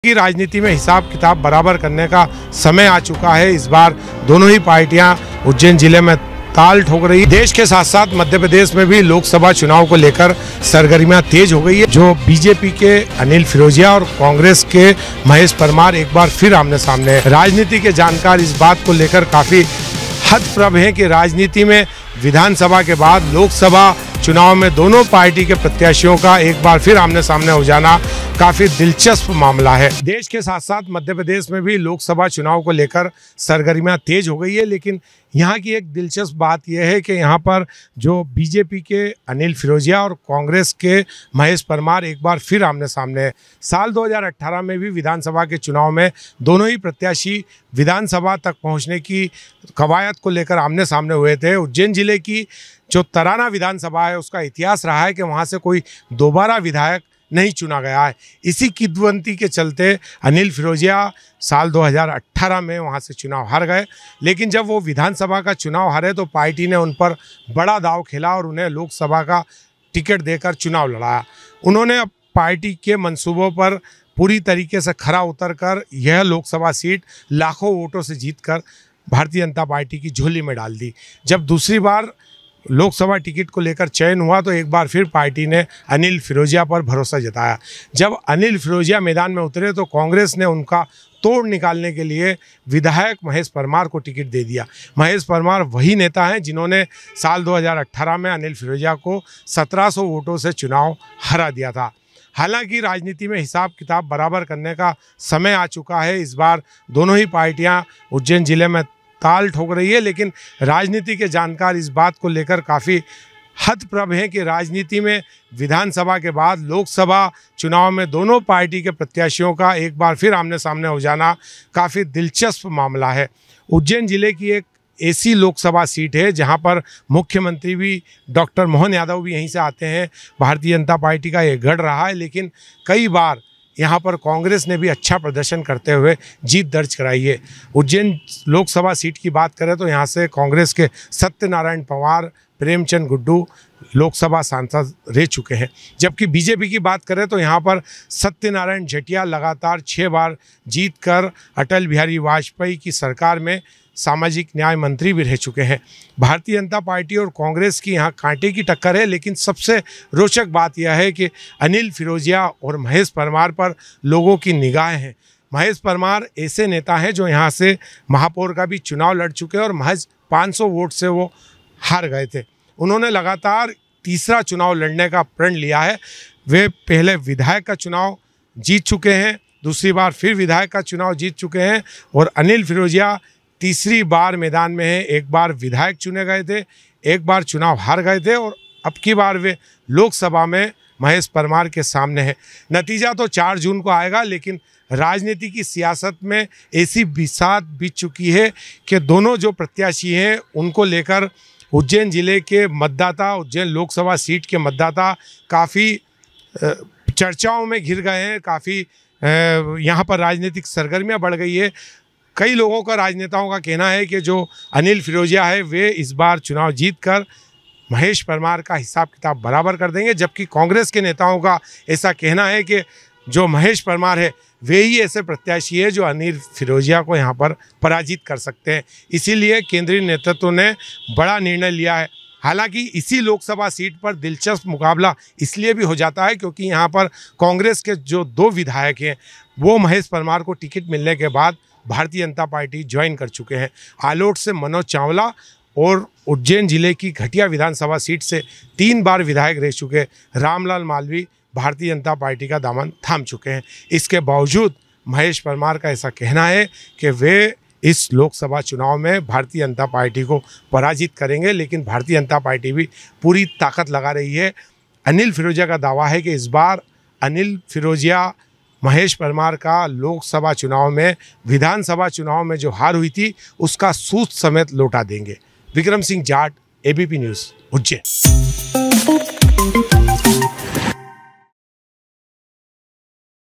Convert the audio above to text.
की राजनीति में हिसाब किताब बराबर करने का समय आ चुका है। इस बार दोनों ही पार्टियां उज्जैन जिले में ताल ठोक रही है। देश के साथ साथ मध्य प्रदेश में भी लोकसभा चुनाव को लेकर सरगर्मियां तेज हो गई है। जो बीजेपी के अनिल फिरोजिया और कांग्रेस के महेश परमार एक बार फिर आमने सामने है। राजनीति के जानकार इस बात को लेकर काफी हतप्रभ हैं कि राजनीति में विधानसभा के बाद लोकसभा चुनाव में दोनों पार्टी के प्रत्याशियों का एक बार फिर आमने सामने हो जाना काफी दिलचस्प मामला है। देश के साथ साथ मध्य प्रदेश में भी लोकसभा चुनाव को लेकर सरगर्मियां तेज हो गई है, लेकिन यहाँ की एक दिलचस्प बात यह है कि यहाँ पर जो बीजेपी के अनिल फिरोजिया और कांग्रेस के महेश परमार एक बार फिर आमने सामने है। साल 2018 में भी विधानसभा के चुनाव में दोनों ही प्रत्याशी विधानसभा तक पहुँचने की कवायद को लेकर आमने सामने हुए थे। उज्जैन जिले की जो तराना विधानसभा है उसका इतिहास रहा है कि वहाँ से कोई दोबारा विधायक नहीं चुना गया है। इसी किद्वंती के चलते अनिल फिरोजिया साल 2018 में वहां से चुनाव हार गए, लेकिन जब वो विधानसभा का चुनाव हारे तो पार्टी ने उन पर बड़ा दांव खेला और उन्हें लोकसभा का टिकट देकर चुनाव लड़ाया। उन्होंने पार्टी के मंसूबों पर पूरी तरीके से खरा उतरकर यह लोकसभा सीट लाखों वोटों से जीतकर भारतीय जनता पार्टी की झोली में डाल दी। जब दूसरी बार लोकसभा टिकट को लेकर चयन हुआ तो एक बार फिर पार्टी ने अनिल फिरोजिया पर भरोसा जताया। जब अनिल फिरोजिया मैदान में उतरे तो कांग्रेस ने उनका तोड़ निकालने के लिए विधायक महेश परमार को टिकट दे दिया। महेश परमार वही नेता हैं जिन्होंने साल 2018 में अनिल फिरोजिया को 1700 वोटों से चुनाव हरा दिया था। हालांकि राजनीति में हिसाब किताब बराबर करने का समय आ चुका है। इस बार दोनों ही पार्टियां उज्जैन जिले में ताल ठोक रही है, लेकिन राजनीति के जानकार इस बात को लेकर काफ़ी हतप्रभ हैं कि राजनीति में विधानसभा के बाद लोकसभा चुनाव में दोनों पार्टी के प्रत्याशियों का एक बार फिर आमने सामने हो जाना काफ़ी दिलचस्प मामला है। उज्जैन जिले की एक ऐसी लोकसभा सीट है जहां पर मुख्यमंत्री भी डॉक्टर मोहन यादव भी यहीं से आते हैं। भारतीय जनता पार्टी का ये गढ़ रहा है, लेकिन कई बार यहाँ पर कांग्रेस ने भी अच्छा प्रदर्शन करते हुए जीत दर्ज कराई है। उज्जैन लोकसभा सीट की बात करें तो यहाँ से कांग्रेस के सत्यनारायण पवार, प्रेमचंद गुड्डू लोकसभा सांसद रह चुके हैं, जबकि बीजेपी की बात करें तो यहाँ पर सत्यनारायण जटिया लगातार 6 बार जीतकर अटल बिहारी वाजपेयी की सरकार में सामाजिक न्याय मंत्री भी रह चुके हैं। भारतीय जनता पार्टी और कांग्रेस की यहाँ कांटे की टक्कर है, लेकिन सबसे रोचक बात यह है कि अनिल फिरोजिया और महेश परमार पर लोगों की निगाहें हैं। महेश परमार ऐसे नेता हैं जो यहाँ से महापौर का भी चुनाव लड़ चुके हैं और महज 500 वोट से वो हार गए थे। उन्होंने लगातार तीसरा चुनाव लड़ने का प्रण लिया है। वे पहले विधायक का चुनाव जीत चुके हैं, दूसरी बार फिर विधायक का चुनाव जीत चुके हैं और अनिल फिरोजिया तीसरी बार मैदान में है। एक बार विधायक चुने गए थे, एक बार चुनाव हार गए थे और अब की बार वे लोकसभा में महेश परमार के सामने है। नतीजा तो 4 जून को आएगा, लेकिन राजनीति की सियासत में ऐसी बिसात बीत चुकी है कि दोनों जो प्रत्याशी हैं उनको लेकर उज्जैन जिले के मतदाता, उज्जैन लोकसभा सीट के मतदाता काफ़ी चर्चाओं में घिर गए हैं। काफ़ी यहाँ पर राजनीतिक सरगर्मियाँ बढ़ गई है। कई लोगों का, राजनेताओं का कहना है कि जो अनिल फिरोजिया है वे इस बार चुनाव जीतकर महेश परमार का हिसाब किताब बराबर कर देंगे, जबकि कांग्रेस के नेताओं का ऐसा कहना है कि जो महेश परमार है वे ही ऐसे प्रत्याशी है जो अनिल फिरोजिया को यहाँ पर पराजित कर सकते हैं। इसीलिए केंद्रीय नेतृत्व ने बड़ा निर्णय लिया है। हालांकि इसी लोकसभा सीट पर दिलचस्प मुकाबला इसलिए भी हो जाता है क्योंकि यहाँ पर कांग्रेस के जो 2 विधायक हैं वो महेश परमार को टिकट मिलने के बाद भारतीय जनता पार्टी ज्वाइन कर चुके हैं। आलोट से मनोज चावला और उज्जैन जिले की घटिया विधानसभा सीट से 3 बार विधायक रह चुके रामलाल मालवी भारतीय जनता पार्टी का दामन थाम चुके हैं। इसके बावजूद महेश परमार का ऐसा कहना है कि वे इस लोकसभा चुनाव में भारतीय जनता पार्टी को पराजित करेंगे, लेकिन भारतीय जनता पार्टी भी पूरी ताकत लगा रही है। अनिल फिरोजिया का दावा है कि इस बार अनिल फिरोजिया महेश परमार का लोकसभा चुनाव में, विधानसभा चुनाव में जो हार हुई थी उसका सूद समेत लौटा देंगे। Vikram Singh Jat, ABP news, Ujjain.